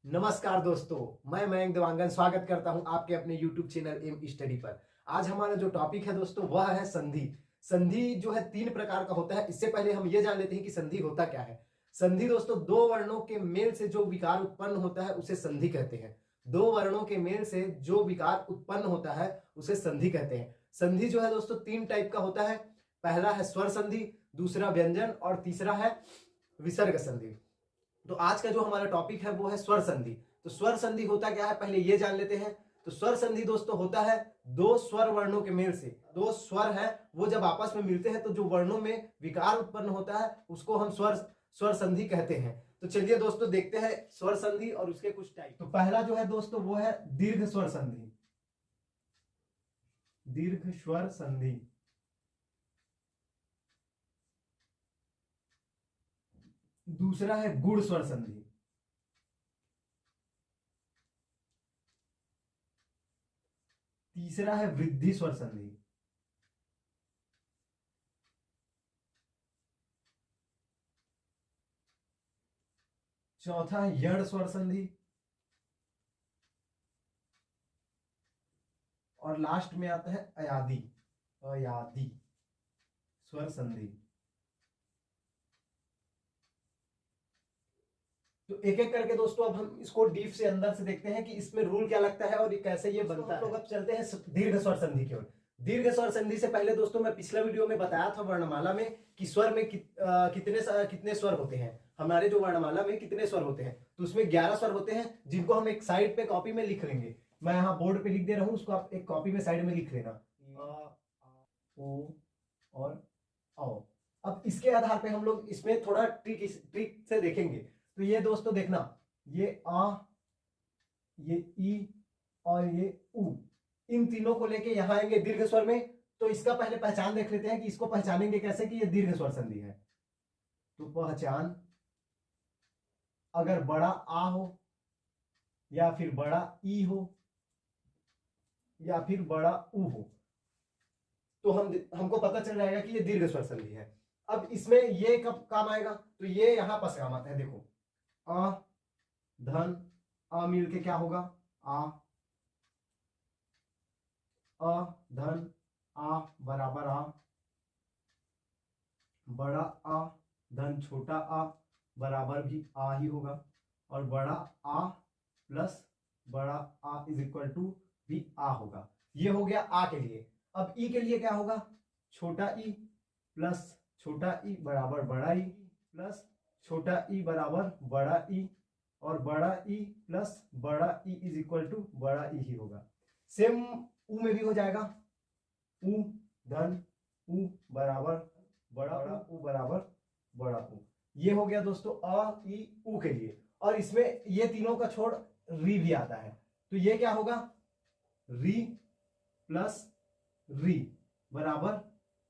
नमस्कार दोस्तों, मैं मयंक देवांगन स्वागत करता हूं आपके अपने YouTube चैनल एम स्टडी पर। आज हमारा जो टॉपिक है दोस्तों वह है संधि। संधि जो है तीन प्रकार का होता है। इससे पहले हम ये जान लेते हैं कि संधि होता क्या है। संधि दोस्तों दो वर्णों के मेल से जो विकार उत्पन्न होता है उसे संधि कहते हैं। दो वर्णों के मेल से जो विकार उत्पन्न होता है उसे संधि कहते हैं। संधि जो है दोस्तों तीन टाइप का होता है। पहला है स्वर संधि, दूसरा व्यंजन और तीसरा है विसर्ग संधि। तो आज का जो हमारा टॉपिक है वो है स्वर संधि। तो स्वर संधि होता क्या है पहले ये जान लेते हैं। तो स्वर संधि दोस्तों होता है दो स्वर वर्णों के मेल से। दो स्वर है वो जब आपस में मिलते हैं तो जो वर्णों में विकार उत्पन्न होता है उसको हम स्वर संधि कहते हैं। तो चलिए दोस्तों देखते हैं स्वर संधि और उसके कुछ टाइप। तो पहला जो है दोस्तों वो है दीर्घ स्वर संधि। दीर्घ स्वर संधि। दूसरा है गुण स्वर संधि। तीसरा है वृद्धि स्वर संधि। चौथा है यड़ स्वर संधि। और लास्ट में आता है अयादि अयादि स्वर संधि। तो एक एक करके दोस्तों अब हम इसको डीप से अंदर से देखते हैं कि इसमें रूल क्या लगता है और कैसे ये बनता है। तो अब चलते हैं दीर्घ स्वर संधि की ओर। दीर्घ स्वर संधि से पहले दोस्तों मैं पिछला वीडियो में बताया था वर्णमाला में कि स्वर में कितने स्वर होते हैं। हमारे जो वर्णमाला में कितने स्वर होते हैं तो उसमें 11 स्वर होते हैं जिनको हम एक साइड पे कॉपी में लिख लेंगे। मैं यहाँ बोर्ड पे लिख दे रहा हूँ, उसको आप एक कॉपी में साइड में लिख लेना। ओ और औ। अब इसके आधार पे हम लोग इसमें थोड़ा ट्रिक से देखेंगे। तो ये दोस्तों देखना, ये आ, ये ई और ये उ, इन तीनों को लेके यहां आएंगे दीर्घ स्वर में। तो इसका पहले पहचान देख लेते हैं कि इसको पहचानेंगे कैसे कि ये दीर्घ स्वर संधि है। तो पहचान, अगर बड़ा आ हो या फिर बड़ा ई हो या फिर बड़ा उ हो तो हमको पता चल जाएगा कि ये दीर्घ स्वर संधि है। अब इसमें ये कब काम आएगा तो ये यहां पास काम आता है। देखो अ धन अ मिल के क्या होगा आ, अ धन आ बराबर आ, बड़ा आ धन छोटा आ बराबर भी आ ही होगा, और बड़ा आ प्लस बड़ा आ इज इक्वल टू भी आ होगा। ये हो गया आ के लिए। अब ई के लिए क्या होगा, छोटा ई प्लस छोटा ई बराबर बड़ा ई प्लस छोटा ई बराबर बड़ा ई, और बड़ा ई प्लस बड़ा ई इज इक्वल टू बड़ा ई ही होगा। सेम ऊ में भी हो जाएगा, ऊ धन ऊ बराबर बड़ा ऊ बराबर बड़ा ऊ। ये हो गया दोस्तों अ ई ऊ के लिए। और इसमें ये तीनों का छोड़ री भी आता है। तो ये क्या होगा, री प्लस री बराबर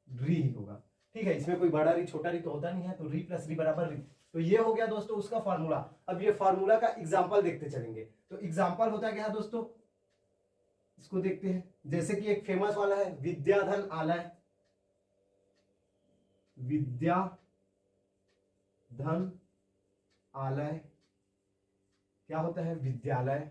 री ही होगा। ठीक है, इसमें कोई बड़ा री छोटा री तो होता नहीं है, तो री प्लस री बराबर री। तो ये हो गया दोस्तों उसका फार्मूला। अब ये फार्मूला का एग्जांपल देखते चलेंगे। तो एग्जांपल होता क्या है दोस्तों, इसको देखते हैं। जैसे कि एक फेमस वाला है विद्याधन आलय। विद्या धन आलय क्या होता है, विद्यालय।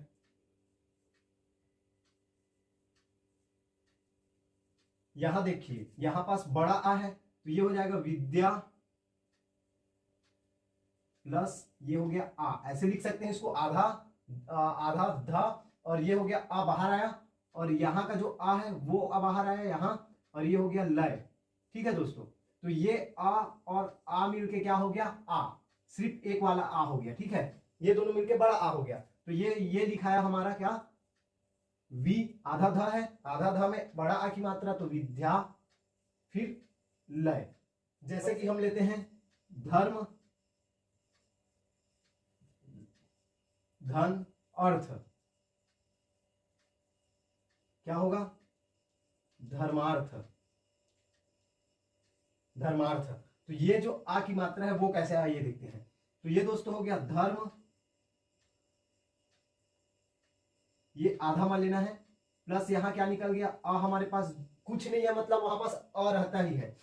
यहां देखिए यहां पास बड़ा आ है तो ये हो जाएगा विद्या प्लस ये हो गया आ, ऐसे लिख सकते हैं इसको आधा आधा धा, और ये हो गया आ बाहर आया, और यहां का जो आ है वो आ बाहर आया यहां, और ये हो गया लय। ठीक है दोस्तों, तो ये आ और आ मिलके क्या हो गया आ, सिर्फ एक वाला आ हो गया। ठीक है, ये दोनों मिलके बड़ा आ हो गया। तो ये लिखाया हमारा क्या, वी आधा धा है, आधा धा में बड़ा आ की मात्रा तो विद्या फिर लय। जैसे कि हम लेते हैं धर्म धन अर्थ, क्या होगा धर्मार्थ। धर्मार्थ, तो ये जो आ की मात्रा है वो कैसे आ ये देखते हैं। तो ये दोस्तों हो गया धर्म, ये आधा मान लेना है, प्लस यहां क्या निकल गया आ, हमारे पास कुछ नहीं है मतलब वहां पास अ रहता ही है,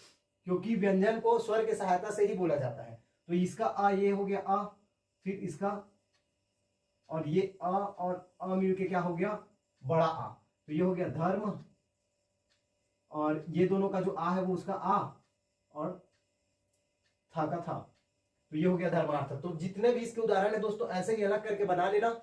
क्योंकि व्यंजन को स्वर के सहायता से ही बोला जाता है। तो इसका आ ये हो गया आ, फिर इसका और ये अ और अ मिलके क्या हो गया, बड़ा आ। तो ये हो गया धर्म, और ये दोनों का जो आ है वो उसका आ और था का था। तो ये हो गया धर्मार्थ। तो जितने भी इसके उदाहरण है दोस्तों ऐसे ही अलग करके बना लेना,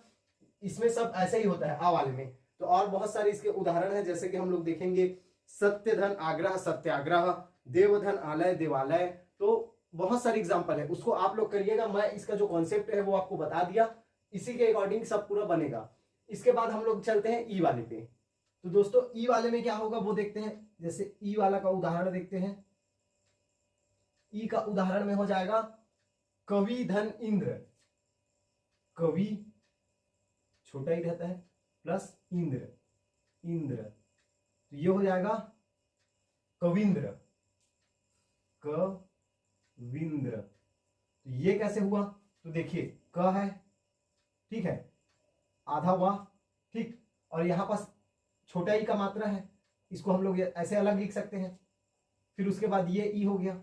इसमें सब ऐसे ही होता है आ वाले में। तो और बहुत सारे इसके उदाहरण है, जैसे कि हम लोग देखेंगे सत्य धन आग्रह सत्याग्रह, देवधन आलय देवालय। तो बहुत सारी एग्जांपल है, उसको आप लोग करिएगा। मैं इसका जो कॉन्सेप्ट है वो आपको बता दिया, इसी के अकॉर्डिंग सब पूरा बनेगा। इसके बाद हम लोग चलते हैं ई वाले पे। तो दोस्तों ई वाले में क्या होगा वो देखते हैं। जैसे ई वाला का उदाहरण देखते हैं। ई का उदाहरण में हो जाएगा कवि धन इंद्र। कवि छोटा ही रहता है प्लस इंद्र, इंद्र। तो ये हो जाएगा कविंद्र, कविंद्र। तो ये कैसे हुआ, तो देखिए क है, ठीक है, आधा हुआ, ठीक, और यहां पास छोटा ई का मात्रा है, इसको हम लोग ऐसे अलग लिख सकते हैं। फिर उसके बाद ये ई हो गया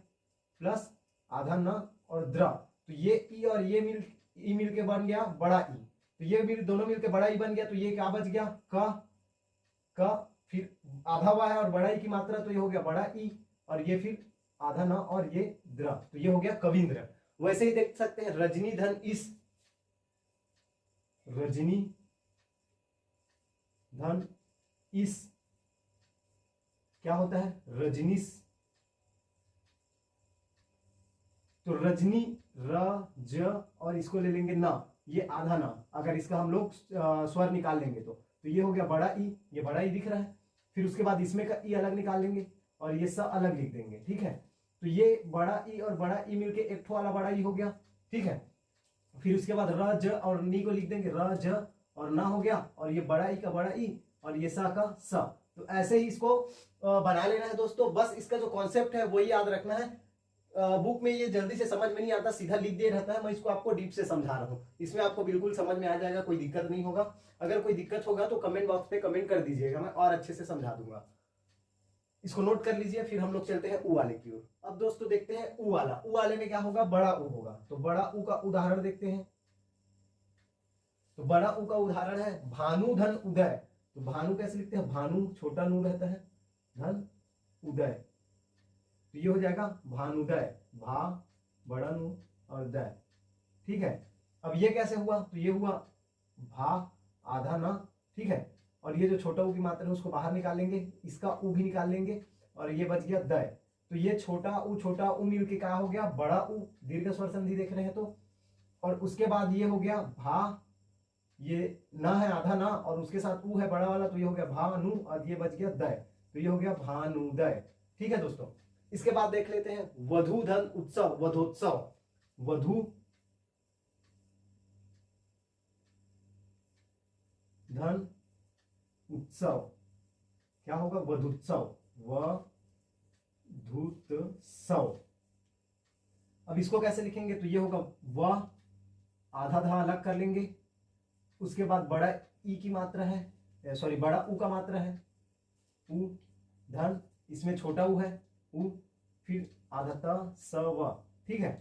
प्लस आधा न और द्र। तो ये ई और ये मिल के बन गया बड़ा ई। तो ये दोनों मिलके बड़ा ई बन गया। तो ये क्या बच गया क, फिर आधा हुआ है और बड़ा ई की मात्रा, तो ये हो गया बड़ा ई, और ये फिर आधा न और ये द्र। तो ये हो गया कविंद्र। वैसे ही देख सकते हैं रजनी धन इस, रजनी धन इस क्या होता है, रजनीश। तो रजनी र ज और इसको ले लेंगे ना, ये आधा ना, अगर इसका हम लोग स्वर निकाल लेंगे तो ये हो गया बड़ा ई, ये बड़ा ई दिख रहा है। फिर उसके बाद इसमें का ई अलग निकाल लेंगे और ये स अलग लिख देंगे, ठीक है। तो ये बड़ा ई और बड़ा ई मिलके एक ठो वाला बड़ा ई हो गया, ठीक है। फिर उसके बाद र ज और नी को लिख देंगे, र ज और ना हो गया, और ये बड़ा ई का बड़ा ई और ये सा का सा। तो ऐसे ही इसको बना लेना है दोस्तों। बस इसका जो कॉन्सेप्ट है वही याद रखना है। बुक में ये जल्दी से समझ में नहीं आता, सीधा लिख दे रहता है। मैं इसको आपको डीप से समझा रहा हूँ, इसमें आपको बिल्कुल समझ में आ जाएगा, कोई दिक्कत नहीं होगा। अगर कोई दिक्कत होगा तो कमेंट बॉक्स पे कमेंट कर दीजिएगा, मैं और अच्छे से समझा दूंगा। इसको नोट कर लीजिए। फिर हम लोग चलते हैं ऊ वाले की ओर। अब दोस्तों देखते हैं ऊ वाला। ऊ वाले में क्या होगा, बड़ा ऊ होगा। तो बड़ा ऊ का उदाहरण देखते हैं। तो बड़ा ऊ का उदाहरण है भानु धन उदय। तो भानु कैसे लिखते हैं, भानु छोटा नू रहता है, धन उदय। तो ये हो जाएगा भानुदय, भा बड़ा नू और दय, ठीक है। अब ये कैसे हुआ, तो ये हुआ भा आधा ना, ठीक है, और ये जो छोटा ऊ की मात्रा है उसको बाहर निकालेंगे, इसका ऊ भी निकाल लेंगे, और ये बच गया दय। तो ये छोटा ऊ मिल के क्या हो गया, बड़ा ऊ, दीर्घ स्वर संधि देख रहे हैं तो। और उसके बाद ये हो गया भा, ये ना है आधा ना, और उसके साथ ऊ है बड़ा वाला, तो ये हो गया भानु, और ये बच गया दय। तो ये हो गया भानुदय, ठीक है दोस्तों। इसके बाद देख लेते हैं वधु धन उत्सव, वधोत्सव। वधु धन उत्सव क्या होगा, वधुत्सव, वधुत्सव। अब इसको कैसे लिखेंगे, तो ये होगा व आधा धा अलग कर लेंगे, उसके बाद बड़ा ई की मात्रा है, सॉरी बड़ा ऊ का मात्रा है, ऊ धन, इसमें छोटा ऊ है ऊ, फिर आधा त स व, ठीक है।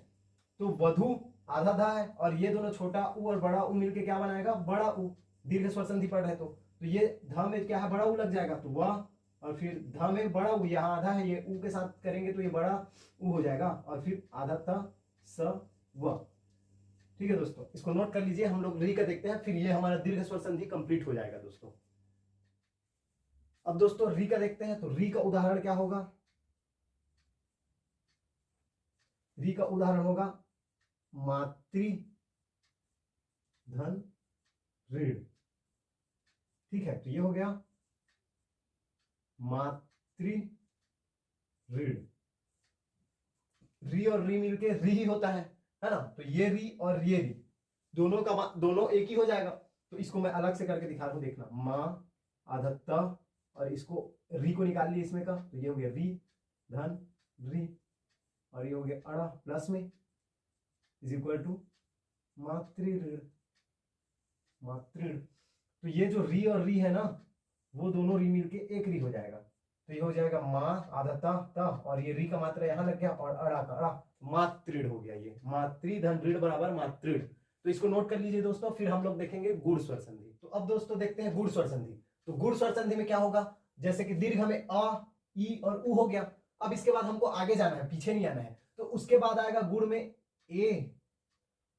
तो वधु आधा धा है, और ये दोनों छोटा ऊ और बड़ा ऊ मिलके क्या बनाएगा, बड़ा ऊ, दीर्घ स्वर संधि पढ़ रहे तो ये ध में क्या है, बड़ा ऊ लग जाएगा, तो वह, और फिर ध में बड़ा ऊ, यहाँ आधा है, ये ऊ के साथ करेंगे तो ये बड़ा ऊ हो जाएगा, और फिर आधा त स व, ठीक है दोस्तों। इसको नोट कर लीजिए। हम लोग री का देखते हैं, फिर ये हमारा दीर्घ स्वर संधि कंप्लीट हो जाएगा दोस्तों। अब दोस्तों री का देखते हैं। तो री का उदाहरण क्या होगा, री का उदाहरण होगा मातृ धन ऋण, ठीक है। तो ये हो गया मातृ ऋण। री और री मिलके री ही होता है ना। तो ये री और ये री दोनों एक ही हो जाएगा। तो इसको मैं अलग से करके दिखा रहा हूं, देखना, माँ आधा त, और इसको री को निकाल लिया इसमें का, तो ये हो गया री धन री, और ये हो गया अड़ा प्लस में इज इक्वल टू मातृ ऋण, मातृ। तो ये जो री और री है ना, वो दोनों री मिलके एक री हो जाएगा। तो ये हो जाएगा माँ आधा ता, और ये री का मात्रा यहाँ लग गया, और अड़ा का अड़ा, मातृ हो गया। ये मातृ धन ऋण बराबर मातृ। तो इसको नोट कर लीजिए दोस्तों। फिर हम लोग देखेंगे गुण स्वर संधि। तो अब दोस्तों देखते हैं गुण स्वर संधि। तो गुण स्वर संधि में क्या होगा, जैसे कि दीर्घ में अ, ई और उ हो गया। अब इसके बाद हमको आगे जाना है, पीछे नहीं आना है। तो उसके बाद आएगा गुण में ए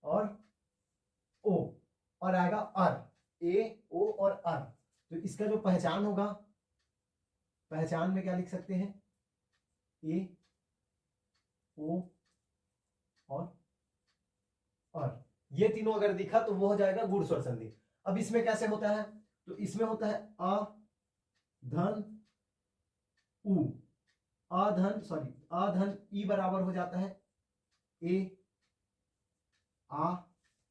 और ओ, और आएगा अर, ए ओ और अर। तो इसका जो पहचान होगा, पहचान में क्या लिख सकते हैं, ए ओ और अर। ये तीनों अगर दिखा तो वो हो जाएगा गुण स्वर संधि। अब इसमें कैसे होता है, तो इसमें होता है अ धन उ, अधन ई बराबर हो जाता है ए, आ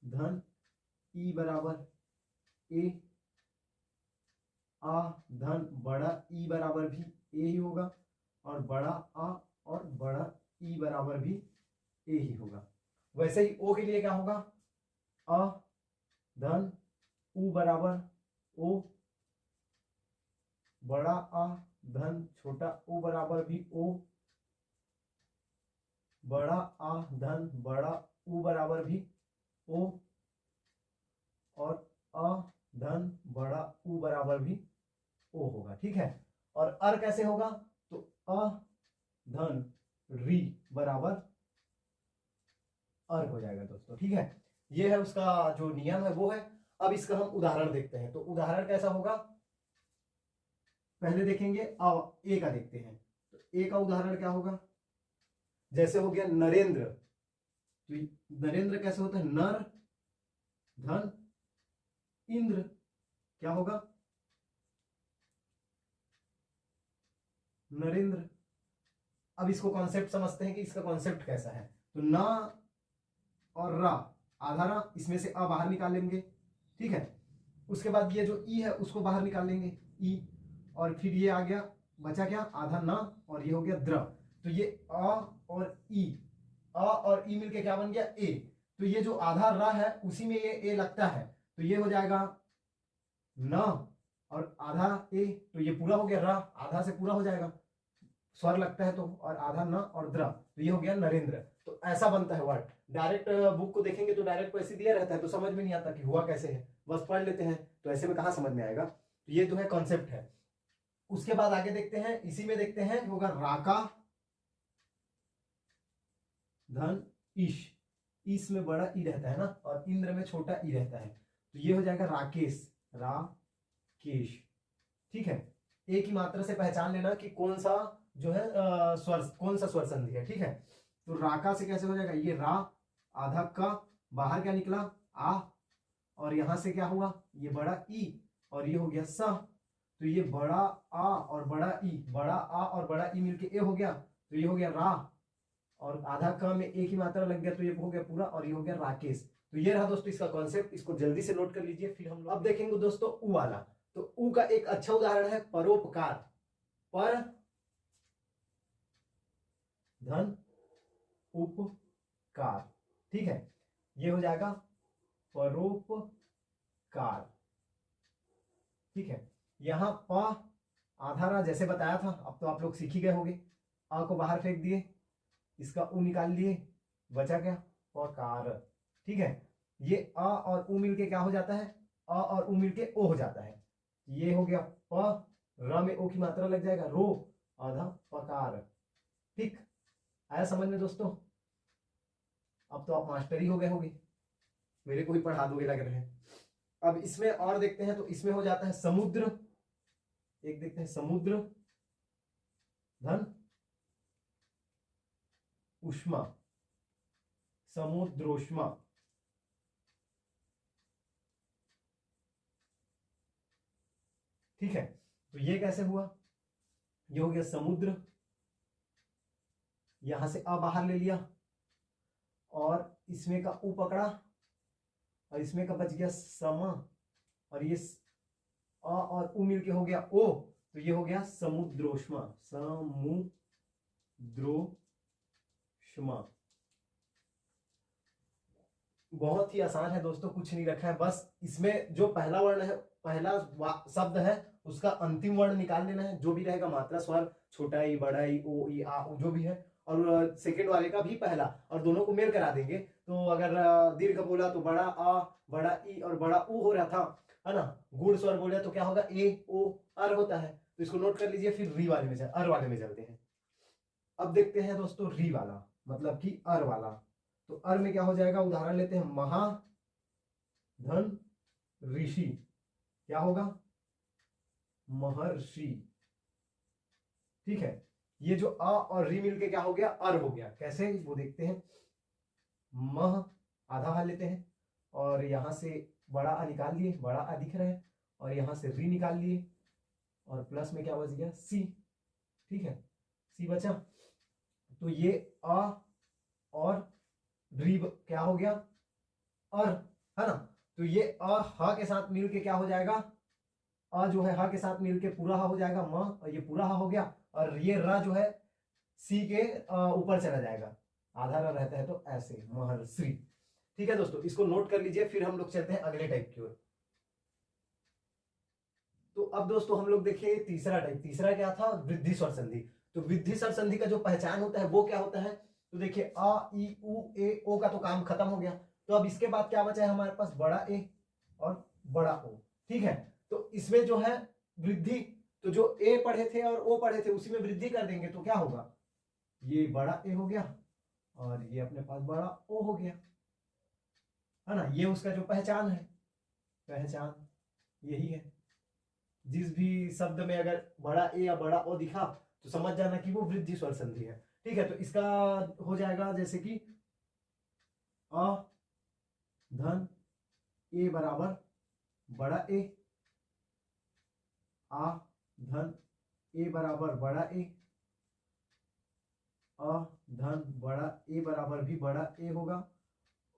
धन ई बराबर ए, आ धन बड़ा ई बराबर भी ए ही होगा, और बड़ा आ और बड़ा ई बराबर भी ए ही होगा। वैसे ही ओ के लिए क्या होगा, अ धन उ बराबर ओ, बड़ा आ धन छोटा ओ बराबर भी ओ, बड़ा आ धन बड़ा उ बराबर भी ओ, और अ धन बड़ा उ बराबर भी ओ होगा। ठीक है। और अर कैसे होगा, तो अ धन री बराबर अर हो जाएगा दोस्तों। ठीक है, ये है उसका जो नियम है वो है। अब इसका हम उदाहरण देखते हैं। तो उदाहरण कैसा होगा, पहले देखेंगे ए का देखते हैं। तो ए का उदाहरण क्या होगा, जैसे हो गया नरेंद्र। तो नरेंद्र कैसे होता है, नर धन इंद्र, क्या होगा नरेंद्र। अब इसको कॉन्सेप्ट समझते हैं कि इसका कॉन्सेप्ट कैसा है। तो न और रा, आधा रा, इसमें से अ बाहर निकाल लेंगे। ठीक है, उसके बाद ये जो ई है उसको बाहर निकाल लेंगे, ई, और फिर ये आ गया, बचा क्या, आधा न, और ये हो गया द्र। तो ये अ और ई, अ और ई मिलके क्या बन गया, ए। तो ये जो आधा र है उसी में ये ए लगता है, तो ये हो जाएगा न और आधा ए। तो ये पूरा हो गया, र आधा से पूरा हो जाएगा, स्वर लगता है तो, और आधा न और द्र, तो ये हो गया नरेंद्र। तो ऐसा बनता है वर्ड। डायरेक्ट बुक को देखेंगे तो डायरेक्ट वैसे दिया रहता है, तो समझ में नहीं आता कि हुआ कैसे है, बस पढ़ लेते हैं, तो ऐसे में कहाँ समझ में आएगा। तो ये जो है कॉन्सेप्ट है। उसके बाद आगे देखते हैं, इसी में देखते हैं होगा राका धन ईश, ईश में बड़ा ई रहता है ना, और इंद्र में छोटा ई रहता है, तो ये हो जाएगा राकेश, राकेश। ठीक है, एक ही मात्रा से पहचान लेना कि कौन सा जो है स्वर, कौन सा स्वर संधि है। ठीक है, तो राका से कैसे हो जाएगा, ये रा, आधा का, बाहर क्या निकला आ, और यहां से क्या हुआ, ये बड़ा ई, और ये हो गया स। तो ये बड़ा आ और बड़ा ई, बड़ा आ और बड़ा ई मिलके ए हो गया, तो ये हो गया रा, और आधा क में एक ही मात्रा लग गया, तो ये हो गया पूरा, और ये हो गया राकेश। तो ये रहा दोस्तों इसका कॉन्सेप्ट, इसको जल्दी से नोट कर लीजिए। फिर हम अब देखेंगे दोस्तों उ वाला। तो उ का एक अच्छा उदाहरण है परोपकार, पर धन उपकार। ठीक है, ये हो जाएगा परोपकार। ठीक है, यहां प आधा रा जैसे बताया था, अब तो आप लोग सीख ही गए होंगे। अ को बाहर फेंक दिए, इसका उ निकाल लिए, बचा क्या, पकार। ठीक है, ये अ और उ मिलके क्या हो जाता है, अ और उ मिलके ओ हो जाता है, ये हो गया प, र में ओ की मात्रा लग जाएगा रो, आधा पकार। ठीक, आया समझ में दोस्तों। अब तो आप मास्टर ही हो गए होंगे, मेरे को ही पढ़ा दोगे लग रहे हैं। अब इसमें और देखते हैं, तो इसमें हो जाता है समुद्र, एक देखते हैं समुद्र धन उष्मा, समुद्रोष्मा। ठीक है, तो ये कैसे हुआ, ये हो गया समुद्र, यहां से अ बाहर ले लिया, और इसमें का उ पकड़ा, और इसमें का बच गया समा, और ये अ और उ मिलके हो गया ओ, तो ये हो गया समुद्रोष्मा, समुद्रोष्मा। बहुत ही आसान है दोस्तों, कुछ नहीं रखा है, बस इसमें जो पहला वर्ण है, पहला शब्द है, उसका अंतिम वर्ण निकाल लेना है, जो भी रहेगा मात्रा स्वर, छोटा ई, बड़ा ई, ओ ई, आ उ, जो भी है, और सेकंड वाले का भी पहला, और दोनों को मेल करा देंगे, तो अगर दीर्घ बोला तो बड़ा आ, बड़ा ई और बड़ा ऊ हो रहा था, है ना। गुण स्वर बोले तो क्या होगा, ए ओ अर होता है। तो इसको नोट कर लीजिए। फिर री वाले में अर वाले में चलते हैं। अब देखते हैं दोस्तों री वाला, मतलब कि अर वाला। तो अर में क्या हो जाएगा, उदाहरण लेते हैं, महा धन ऋषि। क्या होगा, महर्षि। ठीक है, ये जो अ और री मिलके क्या हो गया, अर हो गया। कैसे, वो देखते हैं। मह आधा हा लेते हैं और यहां से बड़ा आ निकाल लिए, बड़ा आ दिख रहा है, और यहां से री निकाल लिए और प्लस में क्या बच गया, सी। ठीक है, सी बचा। तो ये अ और री क्या हो गया, अर, है ना। तो ये अ ह के साथ मिलके क्या हो जाएगा, अ जो है ह के साथ मिलके पूरा हा हो जाएगा म, और ये पूरा हा हो गया। और ये र जो है सी के ऊपर चला जाएगा, आधा र रहता है, तो ऐसे महर्षि। ठीक है दोस्तों, इसको नोट कर लीजिए। फिर हम लोग चलते हैं अगले टाइप की ओर। तो अब दोस्तों हम लोग देखिए तीसरा टाइप। तीसरा क्या था, वृद्धि स्वर संधि। तो वृद्धि स्वर संधि का जो पहचान होता है वो क्या होता है, तो देखिए अ ई उ ए ओ का तो काम खत्म हो गया। तो अब इसके बाद क्या बचा है हमारे पास, बड़ा ए और बड़ा ओ। ठीक है, तो इसमें जो है वृद्धि, तो जो ए पढ़े थे और ओ पढ़े थे उसी में वृद्धि कर देंगे। तो क्या होगा, ये बड़ा ए हो गया और ये अपने पास बड़ा ओ हो गया, है ना। ये उसका जो पहचान है, पहचान यही है। जिस भी शब्द में अगर बड़ा ए या बड़ा ओ दिखा तो समझ जाना कि वो वृद्धि स्वर संधि है। ठीक है, तो इसका हो जाएगा जैसे कि अ धन ए बराबर बड़ा ए, आ धन ए बराबर बड़ा ए, अ धन बड़ा ए बराबर भी बड़ा ए होगा,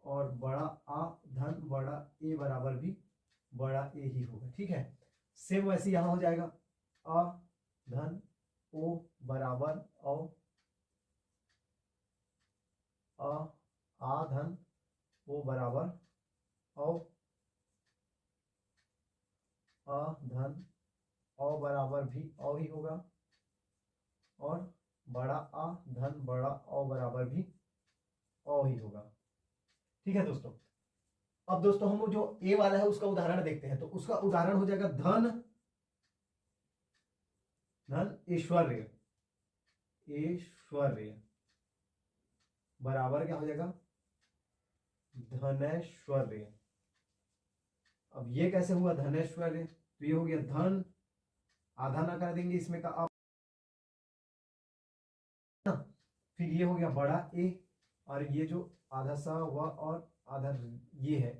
और बड़ा आ धन बड़ा ए बराबर भी बड़ा ए ही होगा। ठीक है, सेम वैसे यहां हो जाएगा, अ धन ओ बराबर औ, अ आ धन ओ बराबर औ, अ धन औ बराबर भी औ ही होगा, और बड़ा आ धन बड़ा औ बराबर भी औ ही होगा। ठीक है दोस्तों, अब दोस्तों हम जो ए वाला है उसका उदाहरण देखते हैं। तो उसका उदाहरण हो जाएगा धन, धन ऐश्वर्य, ऐश्वर्य बराबर क्या हो जाएगा, धनैश्वर्य। अब ये कैसे हुआ धनैश्वर्य, तो ये हो गया धन, आधा ना कर देंगे इसमें का अब ना, फिर ये हो गया बड़ा ए, और ये जो आधा सा हुआ और आधा ये है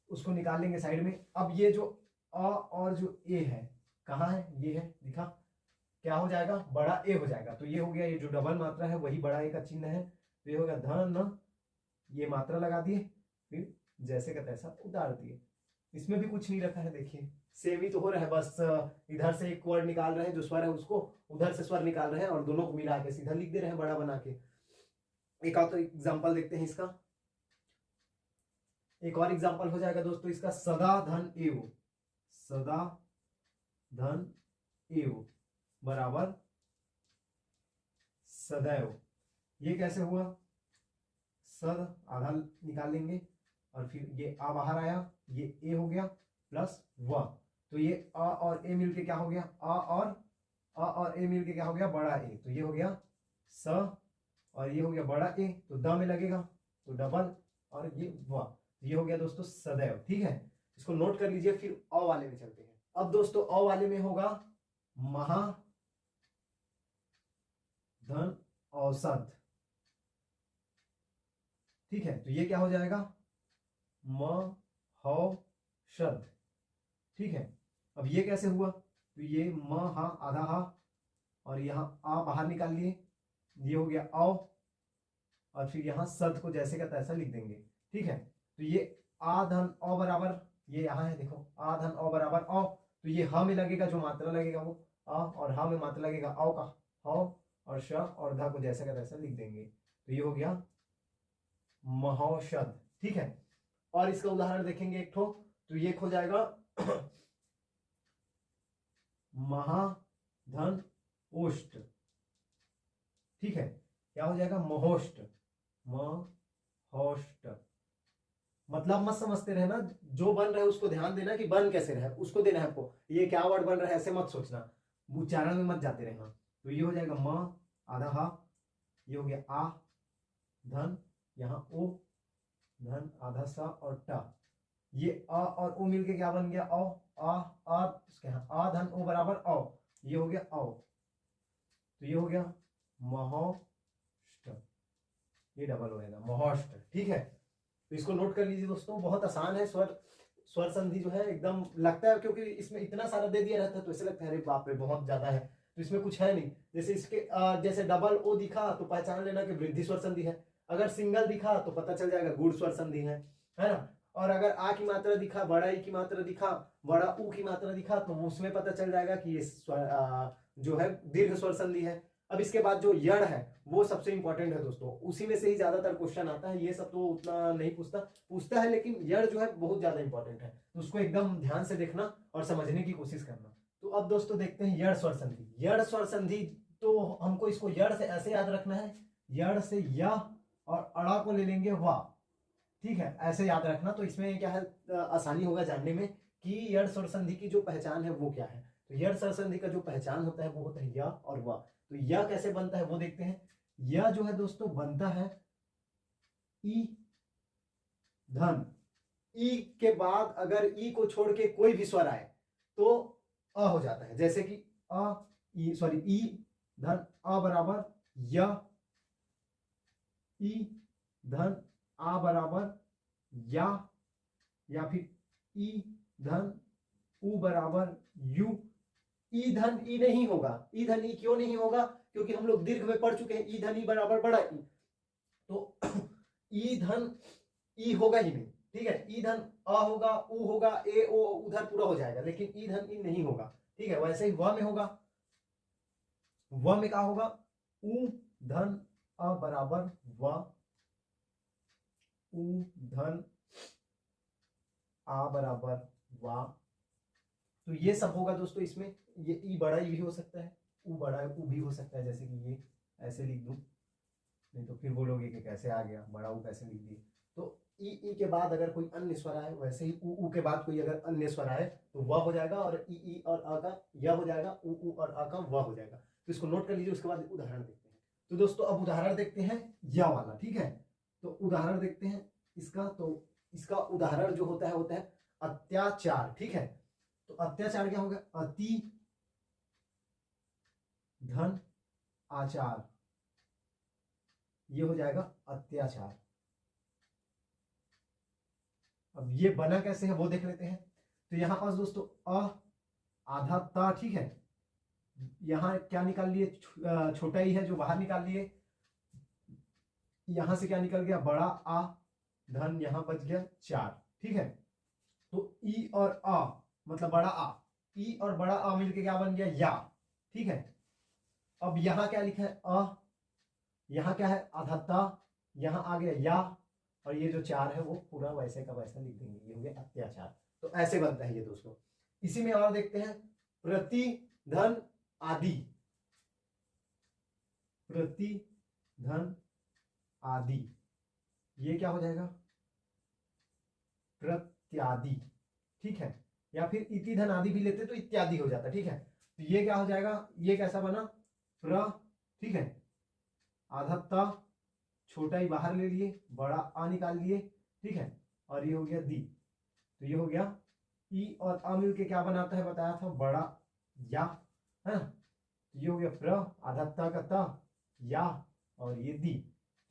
उसको निकाल लेंगे साइड में। अब ये जो अ और जो ए है कहाँ है, ये है दिखा, क्या हो जाएगा, बड़ा ए हो जाएगा। तो ये हो गया, ये जो डबल मात्रा है वही बड़ा ए का चिन्ह है। तो ये हो गया धन, ये मात्रा लगा दिए, फिर जैसे का तैसा उतार दिए। इसमें भी कुछ नहीं रखा है, देखिए सेम ही तो हो रहा है। बस इधर से एक वर्ड निकाल रहे हैं जो स्वर है उसको, उधर से स्वर निकाल रहे हैं और दोनों को मिला के सीधा लिख दे रहे हैं बड़ा बना के। एक और तो एग्जाम्पल देखते हैं इसका। एक और एग्जाम्पल हो जाएगा दोस्तों इसका, सदा धन एव, सदा धन एव बराबर सदैव। ये कैसे हुआ, सद आधा निकाल लेंगे और फिर ये आ बाहर आया, ये ए हो गया प्लस व। तो ये अ और ए मिलके क्या हो गया, अ और ए मिलके क्या हो गया, बड़ा ए। तो ये हो गया स, और ये हो गया बड़ा ए, तो द में लगेगा तो डबल, और ये व। ये हो गया दोस्तों सदैव। ठीक है, इसको नोट कर लीजिए। फिर अ वाले में चलते हैं। अब दोस्तों अ वाले में होगा महा धन औसत। ठीक है, तो ये क्या हो जाएगा, म ह शब्द। ठीक है, अब ये कैसे हुआ, तो ये म हा आधा हा और यहां आ बाहर निकाल लिए, ये हो गया औ, और फिर यहां सद को जैसे का तैसा लिख देंगे। ठीक है, तो ये आ धन औ बराबर, ये यहां है देखो, आ धन औ बराबर औ। तो ये ह में लगेगा जो मात्रा लगेगा वो आ, और हा में मात्रा लगेगा औ का ह, और श और ध को जैसे का तैसा लिख देंगे। तो ये हो गया महौषध। ठीक है, और इसका उदाहरण देखेंगे एक ठो, तो ये हो जाएगा महाधन ओष्ट। ठीक है, क्या हो जाएगा, महोष्ट, होस्ट। मतलब मत समझते रहना, जो बन रहा है उसको ध्यान देना कि बन कैसे रहा है, उसको देना है आपको। ये क्या वर्ड बन रहा है ऐसे मत सोचना, उच्चारण में मत जाते रहना। तो ये हो जाएगा म आधा हा, ये हो गया आ धन, यहाँ ओ धन आधा सा और टा, ये अ और ओ मिलके क्या बन गया औ, आ इसके यहाँ आ धन ओ बराबर औ, ये हो गया औ। तो ये हो गया महोष्ट, ये डबल हो जाएगा महोष्ट। ठीक है, तो इसको नोट कर लीजिए दोस्तों, बहुत आसान है। स्वर संधि जो है एकदम लगता है, क्योंकि इसमें इतना सारा दे दिया रहता है तो ऐसे लगता है अरे बाप रे बहुत ज्यादा है, तो इसमें कुछ है नहीं। जैसे इसके जैसे डबल ओ दिखा तो पहचान लेना कि वृद्धि स्वर संधि है, अगर सिंगल दिखा तो पता चल जाएगा गुण स्वर संधि है ना। और अगर आ की मात्रा दिखा, बड़ा ई की मात्रा दिखा, बड़ा ऊ की मात्रा दिखा, तो उसमें पता चल जाएगा कि ये जो है दीर्घ स्वर संधि है। अब इसके बाद जो यड़ है वो सबसे इंपॉर्टेंट है दोस्तों, उसी में से ही ज्यादातर क्वेश्चन आता है। ये सब तो उतना नहीं पूछता है, लेकिन यड़ जो है बहुत ज्यादा इंपॉर्टेंट है, तो उसको एकदम ध्यान से देखना और समझने की कोशिश करना। तो अब दोस्तों देखते हैं यड़ स्वर संधि। यड़ स्वर संधि तो हमको इसको यड़ से ऐसे याद रखना है, यड़ से या और अड़ा को ले लेंगे वाह। ठीक है, ऐसे याद रखना। तो इसमें क्या है, आसानी होगा जानने में कि यड़ स्वर संधि की जो पहचान है वो क्या है। तो यड़ स्वर संधि का जो पहचान होता है वो होता है या और वाह। तो यह कैसे बनता है वो देखते हैं। यह जो है दोस्तों बनता है ई धन, ई के बाद अगर ई को छोड़ के कोई भी स्वर आए तो अ हो जाता है। जैसे कि ई धन अ बराबर ई धन आ बराबर या फिर ई धन उ बराबर यू। ई धन ई नहीं होगा, ई धन ई क्यों नहीं होगा, क्योंकि हम लोग दीर्घ में पढ़ चुके हैं ई धन ई बराबर बड़ा ई, तो ई धन ई होगा ही नहीं। ठीक है, ई धन अ होगा, उ होगा, ए ओ उधर पूरा हो जाएगा, लेकिन ई धन ई नहीं होगा। ठीक है, वैसे ही व में होगा, व में क्या होगा, उ धन अ बराबर व, उ धन आ बराबर वा। तो ये सब होगा दोस्तों इसमें। ये ई बड़ा ई भी हो सकता है, उ बड़ा उ भी हो सकता है, जैसे कि ये ऐसे लिख दूं, नहीं तो फिर बोलोगे कि कैसे आ गया बड़ा उ कैसे लिख दिए। तो ई के बाद अगर कोई अन्य स्वर आए, वैसे ही उ के बाद कोई अगर अन्य स्वर आए तो वह हो जाएगा, और ई और अ का यह हो जाएगा, उ और अ का वह हो जाएगा। तो इसको नोट कर लीजिए, उसके बाद उदाहरण देखते हैं। तो दोस्तों अब उदाहरण देखते हैं या वाला। ठीक है, तो उदाहरण देखते हैं इसका। तो इसका उदाहरण जो होता है अत्याचार। ठीक है, तो अत्याचार क्या होगा, अति धन आचार, ये हो जाएगा अत्याचार। अब ये बना कैसे है वो देख लेते हैं। तो यहां पास दोस्तों अ आधा ता। ठीक है, यहां क्या निकाल लिए, छोटा ही है जो बाहर निकाल लिए, यहां से क्या निकल गया बड़ा आ धन, यहां बच गया चार। ठीक है, तो ई और आ मतलब बड़ा आ, ई और बड़ा आ मिलके क्या बन गया या। ठीक है, अब यहां क्या लिखा है अ, यहां क्या है आधा ता, यहां आ गया या, और ये जो चार है वो पूरा वैसे का वैसा लिख देंगे, ये हो गया अत्याचार। तो ऐसे बनता है ये दोस्तों। इसी में और देखते हैं प्रति धन आदि, प्रति धन आदि, ये क्या हो जाएगा प्रत्यादि। ठीक है, या फिर इति धन आदि भी लेते तो इत्यादि हो जाता। ठीक है, तो ये क्या हो जाएगा, ये कैसा बना प्र। ठीक है, आधा ता, छोटा ही बाहर ले लिए, बड़ा आ निकाल लिए। ठीक है, और ये हो गया दी, तो ये हो गया ई और अ मिल के क्या बनाता है बताया था बड़ा या, है ना। तो ये हो गया प्र, आधा ता का ता, या, और ये दी।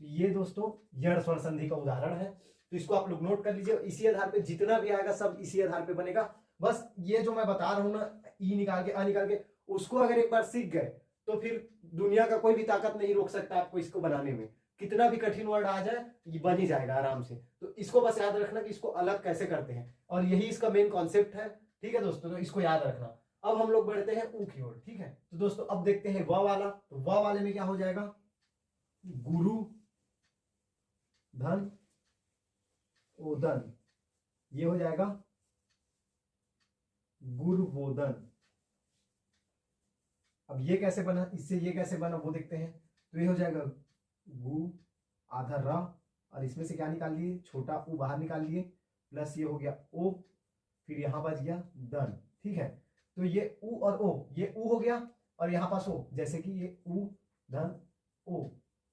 तो ये दोस्तों यड़ स्वर संधि का उदाहरण है। तो इसको आप लोग नोट कर लीजिए, इसी आधार पे जितना भी आएगा सब इसी आधार पे बनेगा। बस ये जो मैं बता रहा हूं ना, ई निकाल के अ निकाल के, उसको अगर एक बार सीख गए तो फिर दुनिया का कोई भी ताकत नहीं रोक सकता आपको इसको बनाने में। कितना भी कठिन वर्ड आ जाए ये बन ही जाएगा आराम से। तो इसको बस याद रखना कि इसको अलग कैसे करते हैं, और यही इसका मेन कॉन्सेप्ट है। ठीक है दोस्तों, तो इसको याद रखना। अब हम लोग बढ़ते हैं ऊ की ओर। ठीक है, तो दोस्तों अब देखते हैं व वाला। तो व वाले में क्या हो जाएगा, गुरु धन ओदन, ये हो जाएगा गुरुबोधन। अब ये कैसे बना, इससे ये कैसे बना वो देखते हैं। तो ये हो जाएगा गु आधा रा, और इसमें से क्या निकाल लिए, छोटा ऊ बाहर निकाल लिए, प्लस ये हो गया ओ, फिर यहाँ बच गया धन। ठीक है, तो ये ऊ और ओ, ये ऊ हो गया और यहाँ पास ओ, जैसे कि ये ऊ धन ओ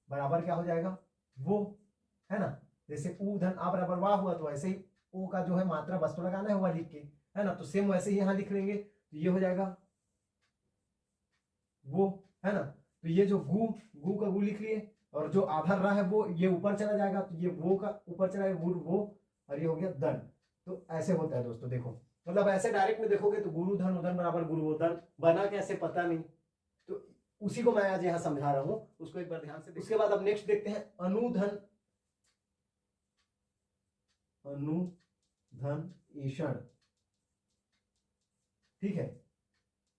बराबर क्या हो जाएगा, वो, है ना। जैसे ऊ धन आ बराबर वाह हुआ, तो ऐसे ही ओ का जो है मात्रा बस तो लगाना है हुआ लिख के, है ना। तो सेम वैसे ही यहाँ लिख लेंगे, तो ये हो जाएगा वो, है ना। तो ये जो गु का गु लिख लिए, और जो आधार रहा है वो ये ऊपर चला जाएगा, तो ये वो का ऊपर चला जाएगा, गुरु वो, और ये हो गया धन। तो ऐसे होता है दोस्तों, देखो मतलब ऐसे डायरेक्ट में देखोगे तो गुरु धन उधन बराबर गुरु धन बना कैसे पता नहीं, तो उसी को मैं आज यहाँ समझा रहा हूं, उसको एक बार ध्यान से। उसके बाद अब नेक्स्ट देखते हैं अनुधन, अनुधन एषण। ठीक है,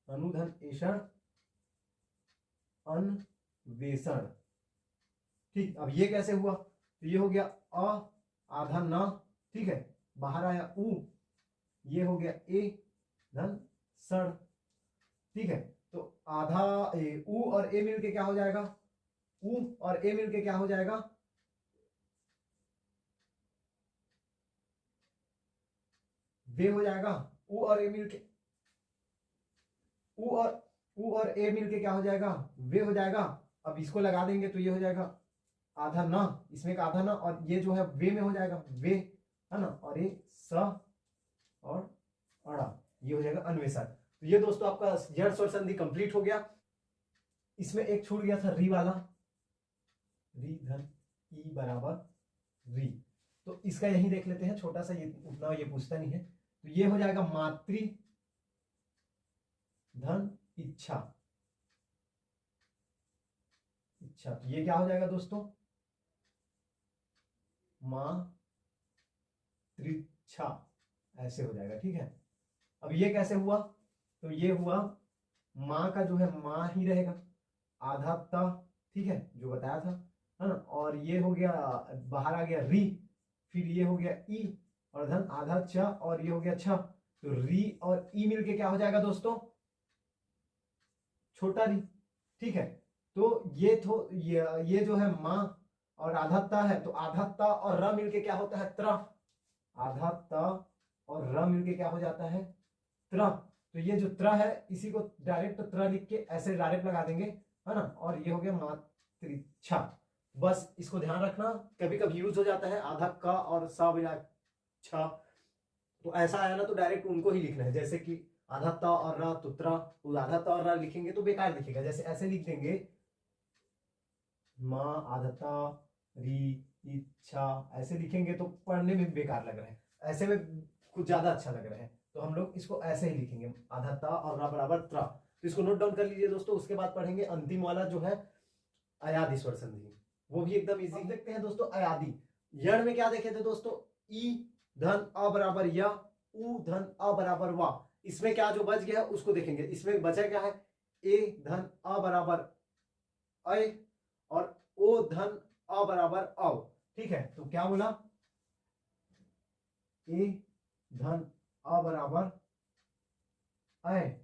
अनुधन एषण अन्वेषण। ठीक, अब ये कैसे हुआ, तो ये हो गया अ आधा न, ठीक है, बाहर आया उ, ये हो गया ए धन सण। ठीक है, तो आधा उ और ए मिलके क्या हो जाएगा, उ और ए मिलके क्या हो जाएगा, वे हो जाएगा। उ और ए मिलके, उ और ए मिलके क्या हो जाएगा, वे हो जाएगा। अब इसको लगा देंगे तो ये हो जाएगा आधा न, इसमें का आधा न, और ये जो है वे में हो जाएगा वे, है ना, और ये स और अड़ा, ये हो जाएगा अन्वेषण। तो ये दोस्तों आपका जड़ स्वर संधि कंप्लीट हो गया। इसमें एक छूट गया था री वाला, री धन ई बराबर री, तो इसका यही देख लेते हैं छोटा सा, ये उतना ये पूछता नहीं है। तो ये हो जाएगा मातृ धन इच्छा, इच्छा, तो ये क्या हो जाएगा दोस्तों, मातृच्छा, ऐसे हो जाएगा। ठीक है, अब ये कैसे हुआ, तो ये हुआ माँ का जो है माँ ही रहेगा, आधा त, ठीक है, जो बताया था, है ना, और ये हो गया बाहर आ गया री, फिर ये हो गया ई और धन आधा छ, और ये हो गया छ, तो री और ई मिलके क्या हो जाएगा दोस्तों, छोटा री। ठीक है, तो ये जो है माँ और आधा त है, तो आधा त और र मिलके क्या होता है त्र, आधा त और र मिलके क्या हो जाता है त्र। तो ये जो त्र है इसी को डायरेक्ट त्र लिख के ऐसे डायरेक्ट लगा देंगे, है ना, और ये हो गया मातृच्छा। बस इसको ध्यान रखना, कभी कभी यूज हो जाता है आधा क और सा बजा छ, तो ऐसा आया ना तो डायरेक्ट उनको ही लिखना है, जैसे कि आधा त और र, तो त्र, आधा त और र लिखेंगे तो बेकार दिखेगा, जैसे ऐसे लिख देंगे माँ आधा त री इच्छा, ऐसे लिखेंगे तो पढ़ने में बेकार लग रहा है, ऐसे में कुछ ज्यादा अच्छा लग रहा है, तो हम लोग इसको ऐसे ही लिखेंगे आधा त और र बराबर त्र। तो इसको नोट डाउन कर लीजिए दोस्तों। उसके बाद पढ़ेंगे अंतिम वाला जो है अयादि स्वर संधि, वो भी एकदम इजी। देखते हैं दोस्तों अयादि। यण में क्या देखे थे दोस्तों, ई धन अ बराबर य, उ धन अ बराबर वा। इसमें क्या जो बच गया उसको देखेंगे। इसमें बचा क्या है, ए धन अ बराबर अय और ओ धन अ बराबर अव। ठीक है, तो क्या बोला, ए धन अ बराबर अय,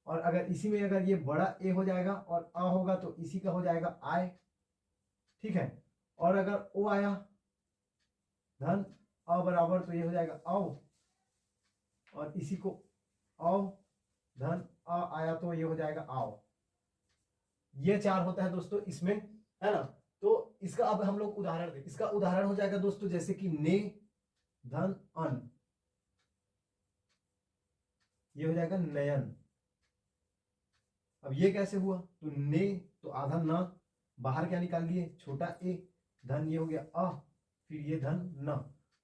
और अगर इसी में अगर ये बड़ा ए हो जाएगा और अ होगा तो इसी का हो जाएगा आय। ठीक है, और अगर ओ आया धन अ बराबर तो ये हो जाएगा अव, और इसी को अव धन अ आया तो ये हो जाएगा आव। ये चार होता है दोस्तों इसमें, है ना। तो इसका अब हम लोग उदाहरण दें। इसका उदाहरण हो जाएगा दोस्तों जैसे कि ने धन अन, ये हो जाएगा नयन। अब ये कैसे हुआ, तो ने तो आधा न, बाहर क्या निकाल लिए छोटा ए, धन ये हो गया अ, फिर ये धन न,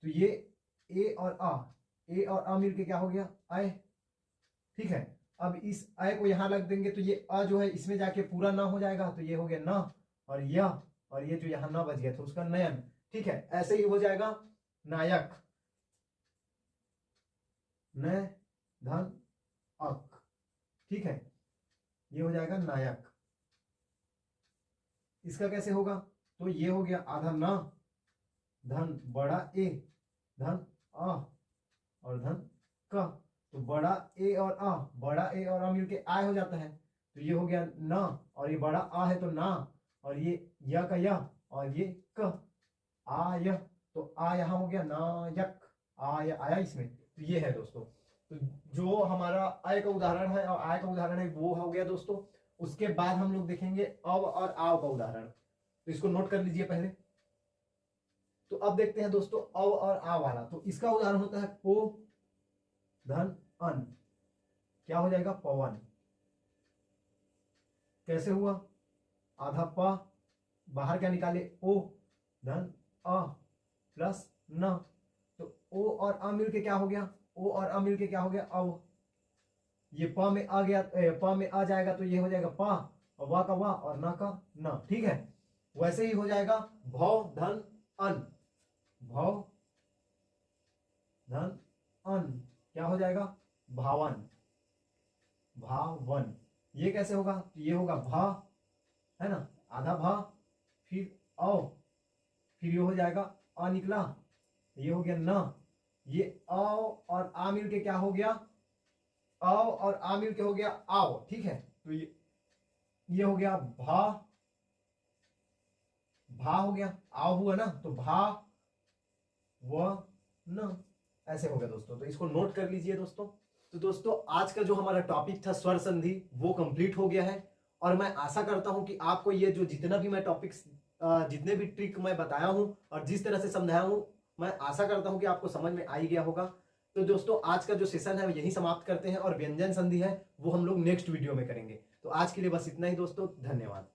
तो ये ए और अ, ए और अ मिलके क्या हो गया अय। ठीक है, अब इस अय को यहां लग देंगे तो ये अ जो है इसमें जाके पूरा न हो जाएगा, तो ये हो गया न, और यह, और ये जो यहां न बच गया तो उसका नयन। ठीक है, ऐसे ही हो जाएगा नायक, न धन अक। ठीक है, ये हो जाएगा नायक। इसका कैसे होगा, तो ये हो गया आधा न, धन बड़ा ए, धन अ और धन क, तो बड़ा ए और अ, बड़ा ए और अ मिलके आय हो जाता है, तो ये हो गया न, और ये बड़ा आ है तो ना, और ये य का य और ये क, आय, तो आ यहाँ हो गया नायक, आय आया इसमें, तो ये है दोस्तों। तो जो हमारा आय का उदाहरण है और आय का उदाहरण है वो हो गया दोस्तों। उसके बाद हम लोग देखेंगे अव और आव का उदाहरण, तो इसको नोट कर लीजिए पहले। तो अब देखते हैं दोस्तों अव और आव वाला। तो इसका उदाहरण होता है पो धन अन, क्या हो जाएगा पवन। कैसे हुआ, आधा प, बाहर क्या निकाले ओ धन अ प्लस न, तो ओ और अ मिलके क्या हो गया, ओ और अ मिलके क्या हो गया अव। ये प में आ गया, प में आ जाएगा तो ये हो जाएगा पा, और वा का वा और न का न, ठीक है। वैसे ही हो जाएगा भव धन अन, भव धन अन क्या हो जाएगा भावन, भावन। ये कैसे होगा, तो ये होगा भा, है ना, आधा भा, फिर औ, फिर ये हो जाएगा अ निकला, ये हो गया न, ये औ और आ मिल के क्या हो गया, औ और आ मिल के हो गया आओ, ठीक है। तो ये हो गया भा, भा हो गया, आओ हुआ ना, तो भा व न, ऐसे हो गया दोस्तों। तो इसको नोट कर लीजिए दोस्तों। तो दोस्तों आज का जो हमारा टॉपिक था स्वर संधि वो कंप्लीट हो गया है, और मैं आशा करता हूं कि आपको ये जो जितना भी मैं टॉपिक्स, जितने भी ट्रिक मैं बताया हूं और जिस तरह से समझाया हूं, मैं आशा करता हूं कि आपको समझ में आ ही गया होगा। तो दोस्तों आज का जो सेशन है यही समाप्त करते हैं, और व्यंजन संधि है वो हम लोग नेक्स्ट वीडियो में करेंगे। तो आज के लिए बस इतना ही दोस्तों, धन्यवाद।